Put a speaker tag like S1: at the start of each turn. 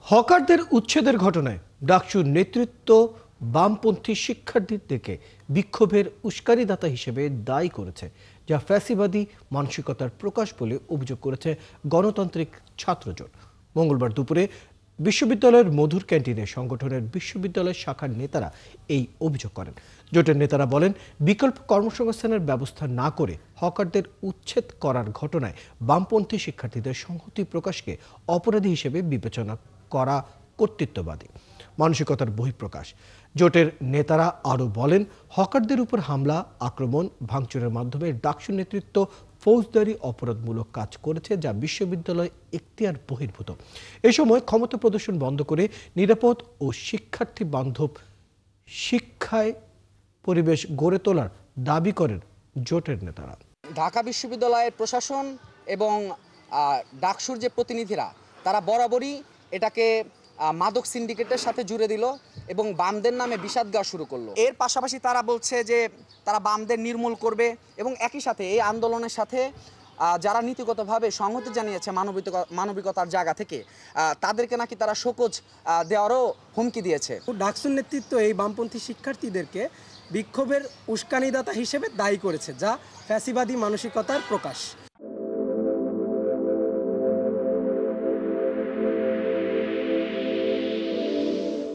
S1: হকারদের উচ্ছেদের ঘটনায় ডাকসুর নেতৃত্ব বামপন্থী শিক্ষার্থীদেরকে বিক্ষোভের উস্কানিদাতা হিসেবে দায়ী করেছে, যা ফ্যাসিবাদী মানসিকতার প্রকাশ বলে অভিযোগ করেছে গণতান্ত্রিক ছাত্রজোট। মঙ্গলবার দুপুরে বিশ্ববিদ্যালয়ের মধুর ক্যান্টিনে সংগঠনের বিশ্ববিদ্যালয় শাখার নেতারা এই অভিযোগ করেন। জোটের নেতারা বলেন, বিকল্প কর্মসংস্থানের ব্যবস্থা না করে হকারদের উচ্ছেদ করার ঘটনায় বামপন্থী শিক্ষার্থীদের সংহতি প্রকাশকে অপরাধী হিসেবে বিবেচনা করা কর্তৃত্ববাদী মানসিকতার বহিঃপ্রকাশ। জোটের নেতারা আরও বলেন, হকারদের উপর হামলা, আক্রমণ, ভাঙচুরের মাধ্যমে ডাকসু নেতৃত্ব ফৌজদারি অপরাধমূলক কাজ করেছে, যা বিশ্ববিদ্যালয় এখতিয়ার বহির্ভূত। এ সময় ক্ষমতা প্রদর্শন বন্ধ করে নিরাপদ ও শিক্ষার্থী বান্ধব শিক্ষায় পরিবেশ গড়ে তোলার দাবি করেন জোটের নেতারা।
S2: ঢাকা বিশ্ববিদ্যালয়ের প্রশাসন এবং ডাকসুর যে প্রতিনিধিরা, তারা বরাবরই এটাকে মাদক সিন্ডিকেটের সাথে জুড়ে দিল এবং বামদের নামে বিষাদগার শুরু করলো। এর পাশাপাশি তারা বলছে যে তারা বামদের নির্মূল করবে এবং একই সাথে এই আন্দোলনের সাথে যারা নীতিগতভাবে সংহতি জানিয়েছে মানবিকতার জায়গা থেকে, তাদেরকে নাকি তারা শোকজ দেওয়ারও হুমকি দিয়েছে।
S3: ডাকসুর নেতৃত্ব এই বামপন্থী শিক্ষার্থীদেরকে বিক্ষোভের উস্কানিদাতা হিসেবে দায়ী করেছে, যা ফ্যাসিবাদী মানসিকতার প্রকাশ।